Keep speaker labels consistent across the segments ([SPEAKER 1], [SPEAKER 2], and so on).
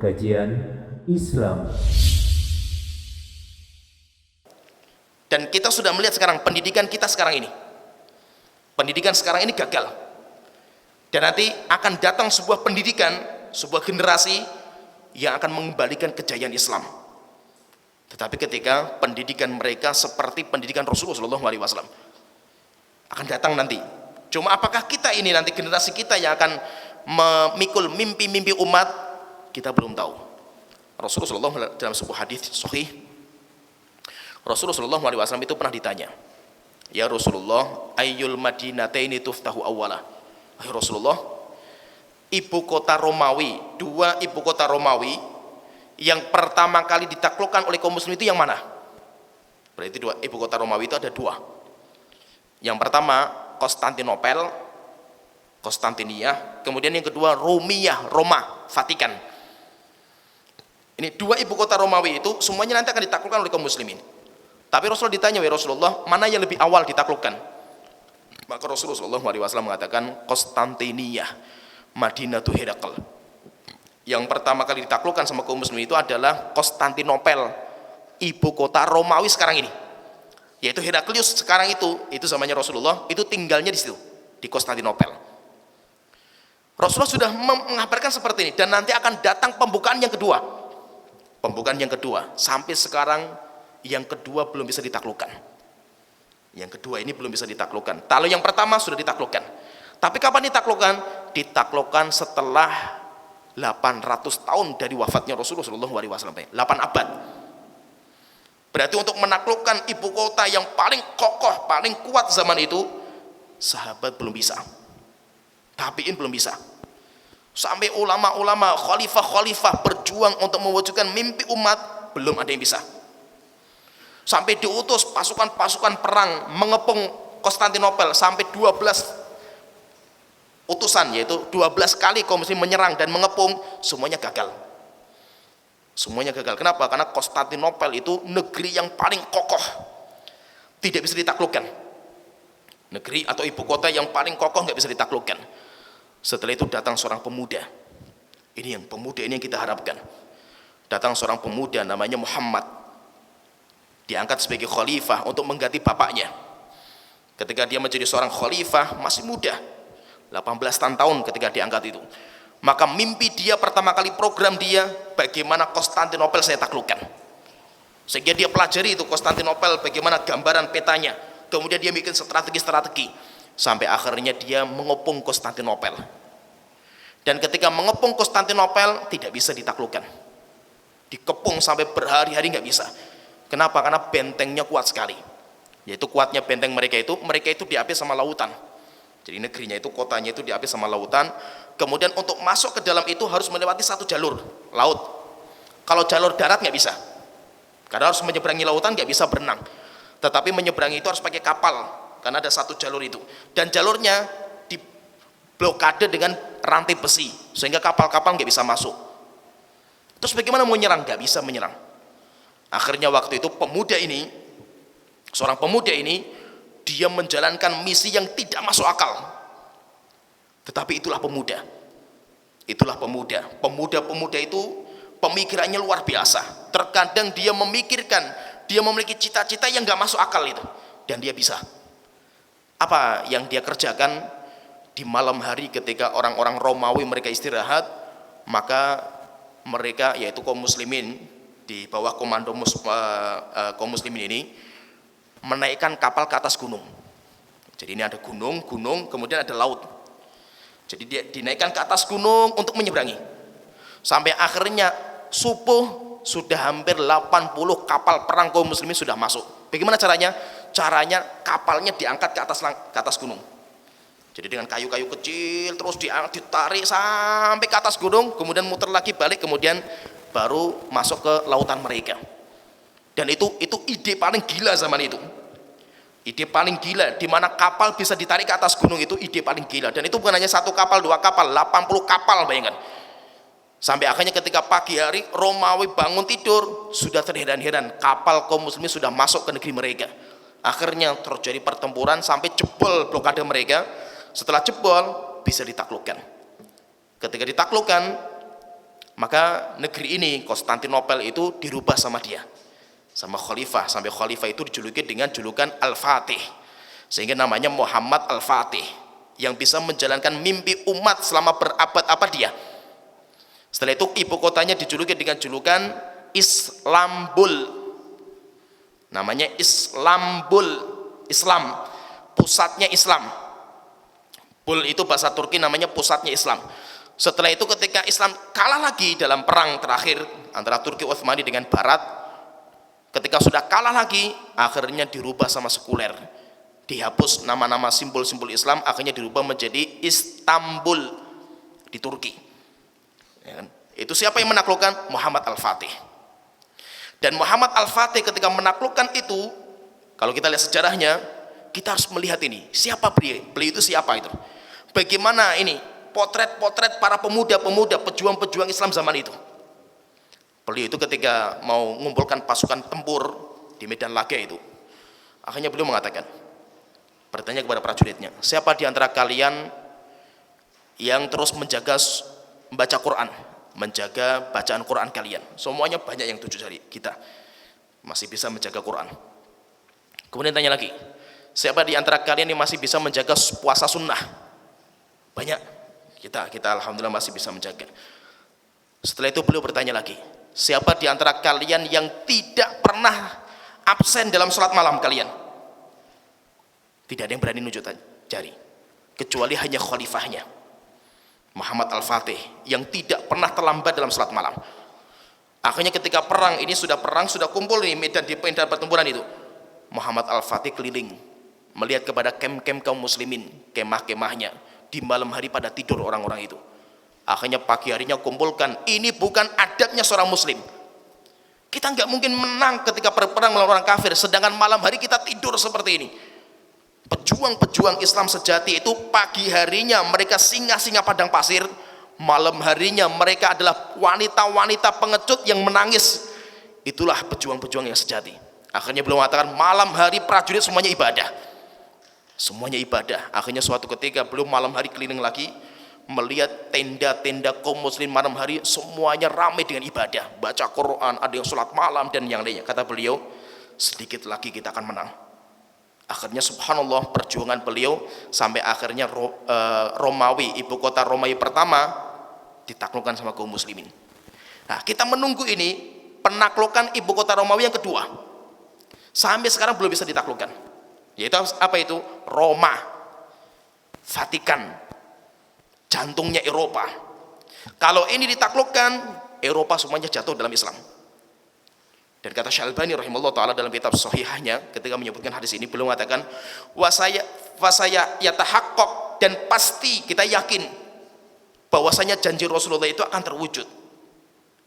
[SPEAKER 1] kajian Islam.
[SPEAKER 2] Dan kita sudah melihat sekarang pendidikan kita sekarang ini. Pendidikan sekarang ini gagal. Dan nanti akan datang sebuah pendidikan, sebuah generasi yang akan mengembalikan kejayaan Islam. Tetapi ketika pendidikan mereka seperti pendidikan Rasulullah SAW akan datang nanti. Cuma apakah kita ini nanti generasi kita yang akan memikul mimpi-mimpi umat, kita belum tahu. Rasulullah dalam sebuah hadis sahih, Rasulullah SAW itu pernah ditanya, ya Rasulullah, ayyul madinataini tuftahu awwala. Hai Rasulullah, ibu kota Romawi, dua ibu kota Romawi yang pertama kali ditaklukkan oleh kaum muslim itu yang mana? Berarti dua ibu kota Romawi itu ada dua. Yang pertama Konstantinopel, Konstantinia, kemudian yang kedua Rumiyah, Roma, Vatikan. Ini dua ibu kota Romawi itu semuanya nanti akan ditaklukkan oleh kaum muslimin. Tapi Rasulullah ditanya, ya Rasulullah, mana yang lebih awal ditaklukkan? Maka Rasulullah SAW mengatakan Konstantinia, Madinatu Herakl. Yang pertama kali ditaklukkan sama kaum muslimin itu adalah Konstantinopel, ibu kota Romawi sekarang ini, yaitu Heraklius sekarang itu zamannya Rasulullah, itu tinggalnya di situ, di Konstantinopel. Rasulullah sudah mengabarkan seperti ini, dan nanti akan datang pembukaan yang kedua. Pembukaan yang kedua, sampai sekarang yang kedua belum bisa ditaklukkan. Yang kedua ini belum bisa ditaklukkan. Kalau yang pertama sudah ditaklukkan. Tapi kapan ditaklukkan? Ditaklukkan setelah 800 tahun dari wafatnya Rasulullah SAW. 8 abad. Berarti untuk menaklukkan ibu kota yang paling kokoh, paling kuat zaman itu, sahabat belum bisa, tabi'in belum bisa. Sampai ulama-ulama, khalifah-khalifah berjuang untuk mewujudkan mimpi umat, belum ada yang bisa. Sampai diutus pasukan-pasukan perang mengepung Konstantinopel sampai 12 utusan, yaitu 12 kali kaum muslim menyerang dan mengepung, semuanya gagal. Semuanya gagal. Kenapa? Karena Konstantinopel itu negeri yang paling kokoh, tidak bisa ditaklukkan. Negeri atau ibu kota yang paling kokoh nggak bisa ditaklukkan. Setelah itu datang seorang pemuda. Ini yang pemuda ini yang kita harapkan. Datang seorang pemuda namanya Muhammad. Diangkat sebagai khalifah untuk mengganti bapaknya. Ketika dia menjadi seorang khalifah masih muda, 18 tahun ketika diangkat itu. Maka mimpi dia pertama kali, program dia, bagaimana Konstantinopel saya taklukkan. Sehingga dia pelajari itu Konstantinopel, bagaimana gambaran petanya. Kemudian dia bikin strategi-strategi. Sampai akhirnya dia mengepung Konstantinopel. Dan ketika mengepung Konstantinopel tidak bisa ditaklukkan. Dikepung sampai berhari-hari nggak bisa. Kenapa? Karena bentengnya kuat sekali. Yaitu kuatnya benteng mereka itu diapit sama lautan. Jadi negerinya itu, kotanya itu diapit sama lautan. Kemudian untuk masuk ke dalam itu harus melewati satu jalur laut. Kalau jalur darat nggak bisa. Karena harus menyeberangi lautan, nggak bisa berenang. Tetapi menyeberangi itu harus pakai kapal. Karena ada satu jalur itu, dan jalurnya diblokade dengan rantai besi sehingga kapal-kapal nggak bisa masuk. Terus bagaimana mau menyerang? Nggak bisa menyerang. Akhirnya waktu itu seorang pemuda ini dia menjalankan misi yang tidak masuk akal. Tetapi itulah pemuda. Pemuda itu pemikirannya luar biasa. Terkadang dia memiliki cita-cita yang nggak masuk akal itu, dan dia bisa. Apa yang dia kerjakan di malam hari ketika orang-orang Romawi mereka istirahat, maka mereka, yaitu kaum muslimin di bawah komando kaum muslimin ini, menaikkan kapal ke atas gunung. Jadi ini ada gunung, kemudian ada laut. Jadi dia dinaikkan ke atas gunung untuk menyeberangi. Sampai akhirnya subuh sudah hampir 80 kapal perang kaum muslimin sudah masuk. Bagaimana caranya? Caranya kapalnya diangkat ke atas gunung. Jadi dengan kayu-kayu kecil terus ditarik sampai ke atas gunung, kemudian muter lagi balik, kemudian baru masuk ke lautan mereka. Dan itu ide paling gila zaman itu. Ide paling gila, di mana kapal bisa ditarik ke atas gunung, itu ide paling gila. Dan itu bukan hanya satu kapal, dua kapal, 80 kapal, bayangkan. Sampai akhirnya ketika pagi hari Romawi bangun tidur, sudah terheran-heran kapal kaum muslimin sudah masuk ke negeri mereka. Akhirnya terjadi pertempuran sampai jebol blokade mereka. Setelah jebol bisa ditaklukkan. Ketika ditaklukkan, Maka negeri ini, Konstantinopel itu dirubah sama dia, sama khalifah, sampai khalifah itu dijuluki dengan julukan Al-Fatih, sehingga namanya Muhammad Al-Fatih, yang bisa menjalankan mimpi umat selama berabad-abad dia. Setelah itu ibu kotanya dijuluki dengan julukan Islambul, namanya Islambul, Islam, pusatnya Islam. Bul itu bahasa Turki, namanya pusatnya Islam. Setelah itu ketika Islam kalah lagi dalam perang terakhir antara Turki Utsmani dengan Barat, ketika sudah kalah lagi, akhirnya dirubah sama sekuler, dihapus nama-nama simbol-simbol Islam, akhirnya dirubah menjadi Istanbul di Turki, ya kan? Itu siapa yang menaklukkan? Muhammad Al-Fatih. Dan Muhammad Al-Fatih ketika menaklukkan itu, kalau kita lihat sejarahnya, kita harus melihat ini, siapa beliau itu siapa itu, bagaimana ini potret-potret para pemuda-pemuda pejuang-pejuang Islam zaman itu. Beliau itu ketika mau mengumpulkan pasukan tempur di medan laga itu, akhirnya beliau mengatakan, bertanya kepada prajuritnya, siapa di antara kalian yang terus menjaga membaca Quran, menjaga bacaan Quran kalian? Semuanya banyak yang 7 jari, kita masih bisa menjaga Quran. Kemudian tanya lagi, siapa di antara kalian yang masih bisa menjaga puasa sunnah? Banyak. Kita alhamdulillah masih bisa menjaga. Setelah itu beliau bertanya lagi, siapa di antara kalian yang tidak pernah absen dalam sholat malam kalian? Tidak ada yang berani nunjuk jari, kecuali hanya khalifahnya Muhammad Al-Fatih yang tidak pernah terlambat dalam sholat malam. Akhirnya ketika perang ini sudah kumpul di medan pertempuran itu, Muhammad Al-Fatih keliling melihat kepada kem-kem kaum muslimin, kemah-kemahnya. Di malam hari pada tidur orang-orang itu. Akhirnya pagi harinya kumpulkan, ini bukan adabnya seorang muslim. Kita nggak mungkin menang ketika berperang melawan orang kafir, sedangkan malam hari kita tidur seperti ini. Pejuang-pejuang Islam sejati itu pagi harinya mereka singa-singa padang pasir, malam harinya mereka adalah wanita-wanita pengecut yang menangis. Itulah pejuang-pejuang yang sejati. Akhirnya beliau mengatakan, malam hari prajurit semuanya ibadah. Semuanya ibadah. Akhirnya suatu ketika beliau malam hari keliling lagi, melihat tenda-tenda kaum muslim malam hari semuanya ramai dengan ibadah, baca Quran, ada yang sholat malam dan yang lainnya. Kata beliau, sedikit lagi kita akan menang. Akhirnya subhanallah, perjuangan beliau sampai akhirnya Romawi, ibu kota Romawi pertama ditaklukkan sama kaum muslimin. Nah, kita menunggu ini penaklukan ibu kota Romawi yang kedua. Sampai sekarang belum bisa ditaklukkan. Yaitu apa itu? Roma, Vatikan, jantungnya Eropa. Kalau ini ditaklukkan, Eropa semuanya jatuh dalam Islam. Dan kata Syalbani rahimahullah ta'ala dalam kitab Sahihahnya, ketika menyebutkan hadis ini, beliau mengatakan, wasaya yatahaqqaq, dan pasti kita yakin bahwasanya janji Rasulullah itu akan terwujud.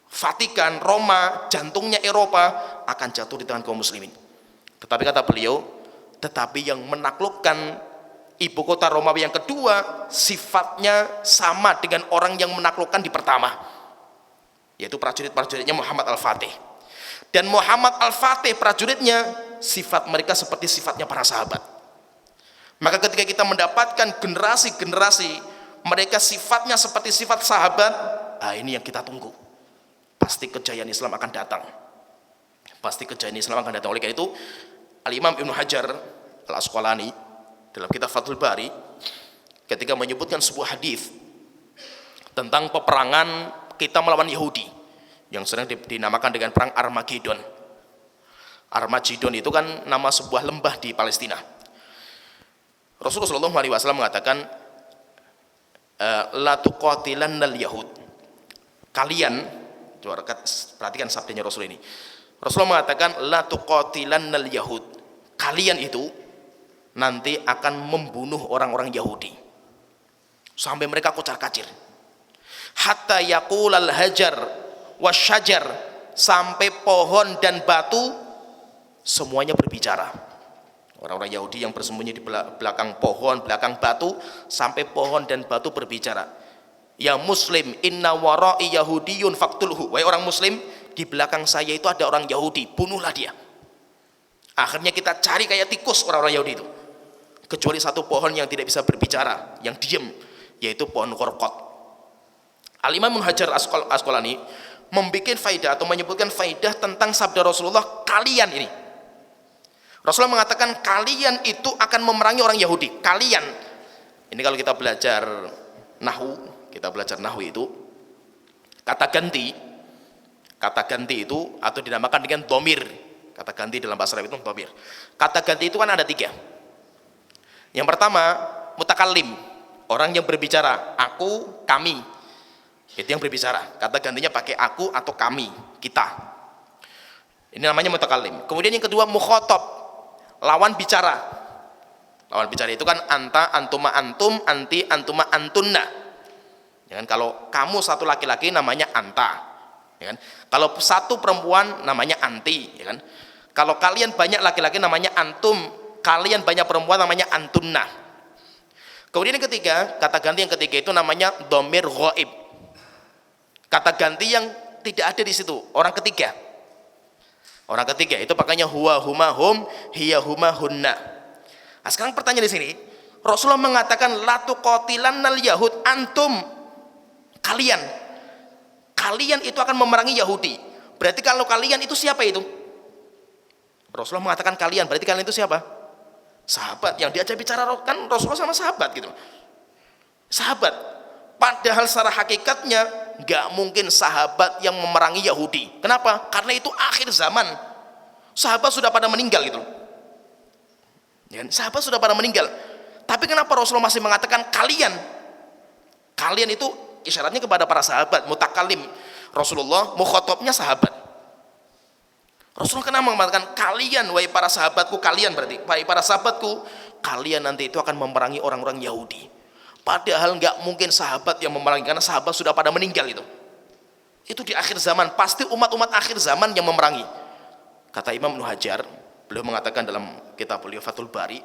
[SPEAKER 2] Vatikan, Roma, jantungnya Eropa akan jatuh di tangan kaum muslimin. Tetapi kata beliau, tetapi yang menaklukkan ibu kota Romawi yang kedua sifatnya sama dengan orang yang menaklukkan di pertama, yaitu prajurit-prajuritnya Muhammad Al-Fatih. Dan Muhammad Al-Fatih prajuritnya sifat mereka seperti sifatnya para sahabat. Maka ketika kita mendapatkan generasi-generasi mereka sifatnya seperti sifat sahabat, ini yang kita tunggu. Pasti kejayaan Islam akan datang. Pasti kejayaan Islam akan datang. Oleh karena itu Al-Imam Ibnu Hajar Al-Asqalani dalam kitab Fathul Bari ketika menyebutkan sebuah hadis tentang peperangan kita melawan Yahudi yang sering dinamakan dengan perang Armageddon. Armageddon itu kan nama sebuah lembah di Palestina. Rasulullah SAW mengatakan, la tuqatilannal yahud. Kalian, perhatikan sabdanya Rasul ini. Rasulullah mengatakan, la tuqatilannal yahud. Kalian itu nanti akan membunuh orang-orang Yahudi sampai mereka kocar-kacir. Hatta yaqulal hajar wasyajar, sampai pohon dan batu semuanya berbicara. Orang-orang Yahudi yang bersembunyi di belakang pohon, belakang batu, sampai pohon dan batu berbicara. Ya muslim, inna warai yahudiyun faktulhu. Wahai orang muslim, di belakang saya itu ada orang Yahudi, bunuhlah dia. Akhirnya kita cari kayak tikus orang-orang Yahudi itu, kecuali satu pohon yang tidak bisa berbicara, yang diam, yaitu pohon korkot. Al-Imam Ibnu Hajar Asqalani membuat faidah atau menyebutkan faidah tentang sabda Rasulullah kalian ini. Rasulullah mengatakan kalian itu akan memerangi orang Yahudi. Kalian. Ini kalau kita belajar nahwu itu kata ganti itu atau dinamakan dengan dhamir. Kata ganti dalam bahasa Arab itu dhamir. Kata ganti itu kan ada 3. Yang pertama mutakallim, orang yang berbicara, aku, kami. Itu yang berbicara. Kata gantinya pakai aku atau kami, kita. Ini namanya mutakallim. Kemudian yang kedua mukhatab, lawan bicara. Lawan bicara itu kan anta, antuma, antum, anti, antuma, antunna. Ya kan? Kalau kamu satu laki-laki namanya anta. Ya kan? Kalau satu perempuan namanya anti. Ya kan? Kalau kalian banyak laki-laki namanya antum, kalian banyak perempuan namanya antunna. Kemudian yang ketiga, kata ganti yang ketiga itu namanya dhamir ghaib. Kata ganti yang tidak ada di situ, orang ketiga. Orang ketiga itu pakainya huwa huma hum hiya huma hunna. Nah, sekarang pertanyaan di sini, Rasulullah mengatakan la tuqatilannal yahud antum. Kalian itu akan memerangi Yahudi. Berarti kalau kalian itu siapa itu? Rasulullah mengatakan kalian, berarti kalian itu siapa? Sahabat yang diajak bicara kan Rasulullah sama sahabat gitu. Sahabat. Padahal secara hakikatnya nggak mungkin sahabat yang memerangi Yahudi. Kenapa? Karena itu akhir zaman. Sahabat sudah pada meninggal gitu. Ya, sahabat sudah pada meninggal. Tapi kenapa Rasulullah masih mengatakan kalian? Kalian itu isyaratnya kepada para sahabat, mutakalim. Rasulullah mukhatabnya sahabat. Rasulullah kenapa mengatakan kalian, wahai para sahabatku, kalian berarti, wahai para sahabatku, kalian nanti itu akan memerangi orang-orang Yahudi. Padahal nggak mungkin sahabat yang memerangi, karena sahabat sudah pada meninggal itu. Itu di akhir zaman, pasti umat-umat akhir zaman yang memerangi. Kata Imam Ibnu Hajar, beliau mengatakan dalam kitab beliau Fathul Bari,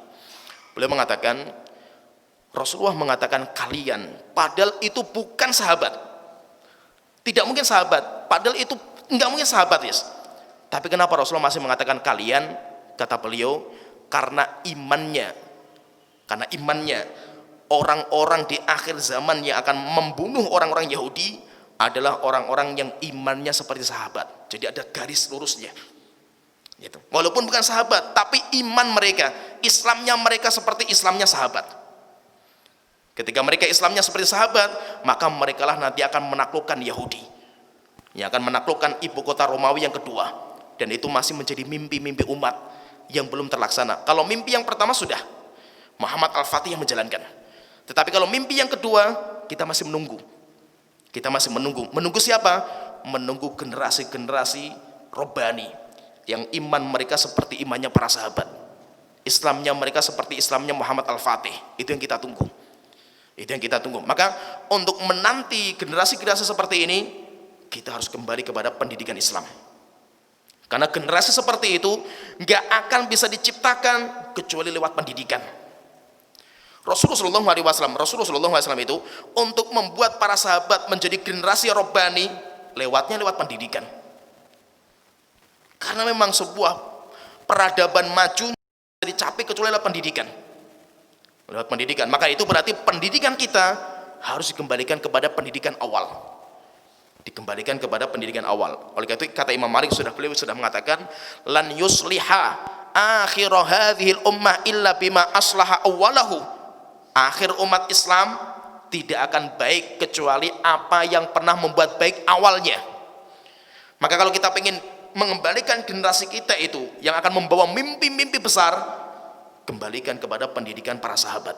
[SPEAKER 2] beliau mengatakan Rasulullah mengatakan kalian, padahal itu bukan sahabat. Tidak mungkin sahabat, padahal itu nggak mungkin sahabat, yes. Tapi kenapa Rasulullah masih mengatakan kalian? Kata beliau, karena imannya orang-orang di akhir zaman yang akan membunuh orang-orang Yahudi adalah orang-orang yang imannya seperti sahabat. Jadi ada garis lurusnya. Gitu. Walaupun bukan sahabat, tapi iman mereka, Islamnya mereka seperti Islamnya sahabat. Ketika mereka Islamnya seperti sahabat, maka merekalah nanti akan menaklukkan Yahudi. Yang akan menaklukkan ibu kota Romawi yang kedua. Dan itu masih menjadi mimpi-mimpi umat yang belum terlaksana. Kalau mimpi yang pertama sudah, Muhammad Al-Fatih yang menjalankan. Tetapi kalau mimpi yang kedua, kita masih menunggu. Kita masih menunggu. Menunggu siapa? Menunggu generasi-generasi Robbani yang iman mereka seperti imannya para sahabat. Islamnya mereka seperti Islamnya Muhammad Al-Fatih. Itu yang kita tunggu. Itu yang kita tunggu. Maka untuk menanti generasi-generasi seperti ini, kita harus kembali kepada pendidikan Islam. Karena generasi seperti itu nggak akan bisa diciptakan kecuali lewat pendidikan. Rasulullah SAW itu untuk membuat para sahabat menjadi generasi Robbani lewat pendidikan. Karena memang sebuah peradaban maju tidak dicapai kecuali lewat pendidikan. Lewat pendidikan. Maka itu berarti pendidikan kita harus dikembalikan kepada pendidikan awal. Dikembalikan kepada pendidikan awal. Oleh karena itu kata Imam Malik beliau sudah mengatakan lan yusliha akhir hadhil ummah illa bima aslaha awwalahu. Akhir umat Islam tidak akan baik kecuali apa yang pernah membuat baik awalnya. Maka kalau kita ingin mengembalikan generasi kita itu yang akan membawa mimpi-mimpi besar, kembalikan kepada pendidikan para sahabat,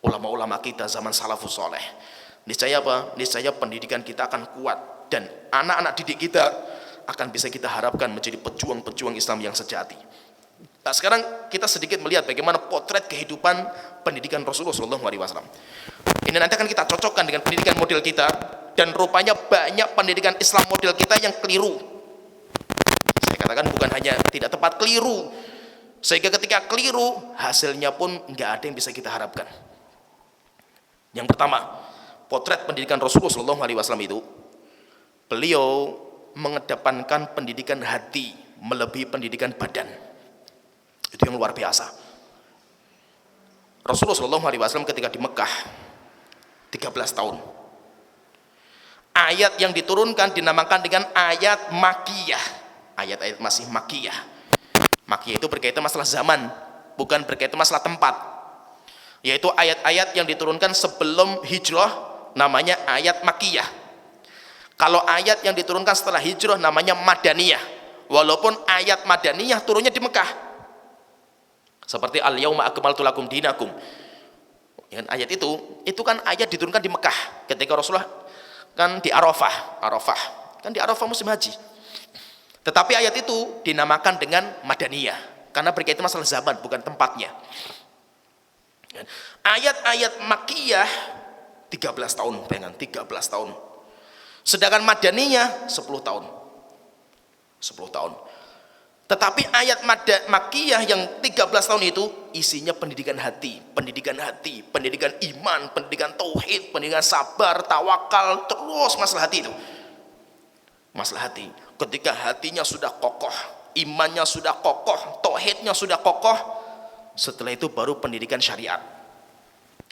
[SPEAKER 2] ulama-ulama kita zaman salafus soleh. Niscaya apa? Niscaya pendidikan kita akan kuat dan anak-anak didik kita akan bisa kita harapkan menjadi pejuang-pejuang Islam yang sejati. Nah, sekarang kita sedikit melihat bagaimana potret kehidupan pendidikan Rasulullah SAW. Ini nanti akan kita cocokkan dengan pendidikan model kita, dan rupanya banyak pendidikan Islam model kita yang keliru. Saya katakan bukan hanya tidak tepat, keliru. Sehingga ketika keliru, hasilnya pun nggak ada yang bisa kita harapkan. Yang pertama, potret pendidikan Rasulullah SAW itu, beliau mengedepankan pendidikan hati melebihi pendidikan badan. Itu yang luar biasa. Rasulullah SAW ketika di Mekah 13 tahun, Ayat yang diturunkan dinamakan dengan ayat makiyah. Ayat-ayat masih makiyah. Makiyah itu berkaitan masalah zaman, bukan berkaitan masalah tempat. Yaitu ayat-ayat yang diturunkan sebelum hijrah namanya ayat makiyah. Kalau ayat yang diturunkan setelah hijrah namanya madaniyah. Walaupun ayat madaniyah turunnya di Mekah. Seperti al-yauma akmaltu lakum dinakum. Ya, ayat itu kan ayat diturunkan di Mekah ketika Rasulullah kan di Arafah kan di Arafah musim haji. Tetapi ayat itu dinamakan dengan madaniyah karena berkaitan masalah zaman, bukan tempatnya. Ayat-ayat makiyah 13 tahun, bayangkan 13 tahun. Sedangkan madaniyah 10 tahun. 10 tahun. Tetapi ayat makiyah yang 13 tahun itu isinya pendidikan hati, pendidikan iman, pendidikan tauhid, pendidikan sabar, tawakal, terus masalah hati itu. Masalah hati. Ketika hatinya sudah kokoh, imannya sudah kokoh, tauhidnya sudah kokoh, setelah itu baru pendidikan syariat.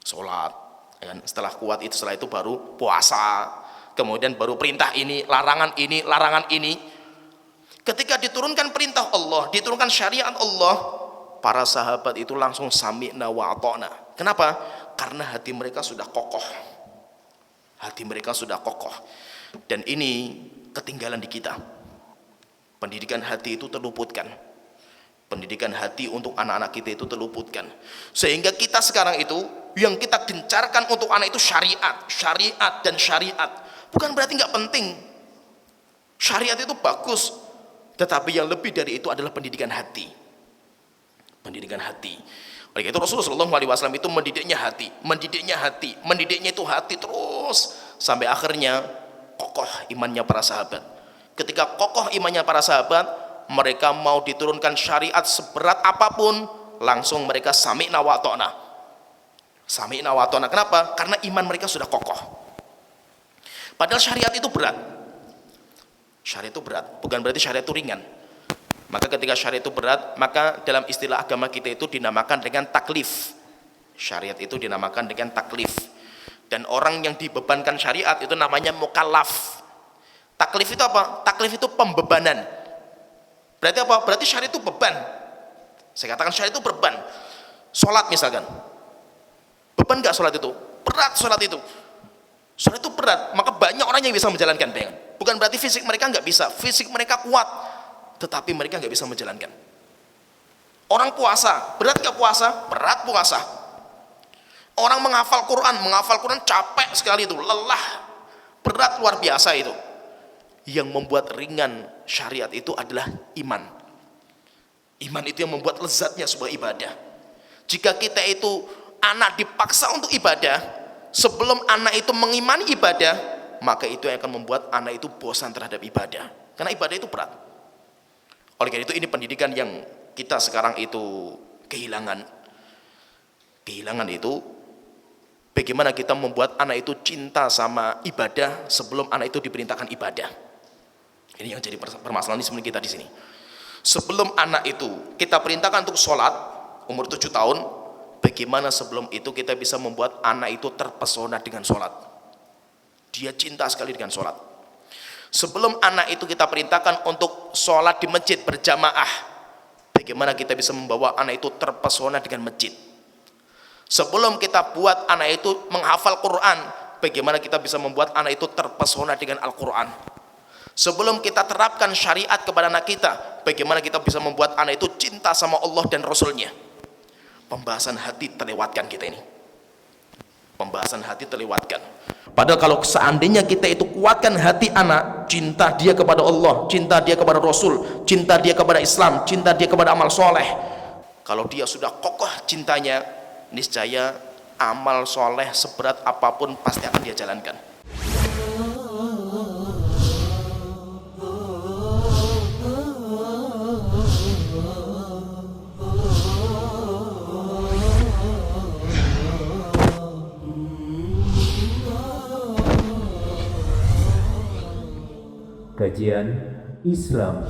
[SPEAKER 2] Salat, setelah kuat itu, setelah itu baru puasa, kemudian baru perintah ini, larangan ini. Ketika diturunkan perintah Allah, diturunkan syariat Allah, para sahabat itu langsung sami'na wa ata'na. Kenapa? Karena hati mereka sudah kokoh. Hati mereka sudah kokoh. Dan ini ketinggalan di kita. Pendidikan hati itu terluputkan. Pendidikan hati untuk anak-anak kita itu terluputkan. Sehingga kita sekarang itu, yang kita gencarkan untuk anak itu syariat. Bukan berarti nggak penting. Syariat itu bagus. Tetapi yang lebih dari itu adalah pendidikan hati. Pendidikan hati. Oleh itu Rasulullah SAW itu mendidiknya itu hati terus sampai akhirnya kokoh imannya para sahabat. Ketika kokoh imannya para sahabat, mereka mau diturunkan syariat seberat apapun, langsung mereka sami'na wa ata'na. Sami'na wa ata'na. Kenapa? Karena iman mereka sudah kokoh. Padahal syariat itu berat. Syariat itu berat, bukan berarti syariat itu ringan. Maka ketika syariat itu berat, maka dalam istilah agama kita itu dinamakan dengan taklif. Syariat itu dinamakan dengan taklif. Dan orang yang dibebankan syariat itu namanya mukallaf. Taklif itu apa? Taklif itu pembebanan. Berarti apa? Berarti syariat itu beban. Saya katakan syariat itu beban. Sholat misalkan, beban gak sholat itu? Berat sholat itu. Sholat itu berat, maka banyak orang yang bisa menjalankan. Bukan berarti fisik mereka nggak bisa, fisik mereka kuat, tetapi mereka nggak bisa menjalankan. Orang puasa, berat nggak puasa? Berat puasa. Orang menghafal Quran capek sekali itu, lelah, berat luar biasa itu. Yang membuat ringan syariat itu adalah iman. Iman itu yang membuat lezatnya sebuah ibadah. Jika kita itu anak dipaksa untuk ibadah, sebelum anak itu mengimani ibadah, maka itu yang akan membuat anak itu bosan terhadap ibadah. Karena ibadah itu berat. Oleh karena itu ini pendidikan yang kita sekarang itu kehilangan. Kehilangan itu bagaimana kita membuat anak itu cinta sama ibadah sebelum anak itu diperintahkan ibadah. Ini yang jadi permasalahan sebenarnya kita di sini. Sebelum anak itu kita perintahkan untuk sholat umur 7 tahun, bagaimana sebelum itu kita bisa membuat anak itu terpesona dengan sholat. Dia cinta sekali dengan sholat. Sebelum anak itu kita perintahkan untuk sholat di masjid berjamaah, bagaimana kita bisa membawa anak itu terpesona dengan masjid. Sebelum kita buat anak itu menghafal Quran, bagaimana kita bisa membuat anak itu terpesona dengan Al-Quran. Sebelum kita terapkan syariat kepada anak kita, bagaimana kita bisa membuat anak itu cinta sama Allah dan Rasulnya. Pembahasan hati terlewatkan kita ini. Pembahasan hati terlewatkan. Padahal kalau seandainya kita itu kuatkan hati anak, cinta dia kepada Allah, cinta dia kepada Rasul, cinta dia kepada Islam, cinta dia kepada amal soleh. Kalau dia sudah kokoh cintanya, niscaya amal soleh seberat apapun pasti akan dia jalankan.
[SPEAKER 1] Kajian Islam.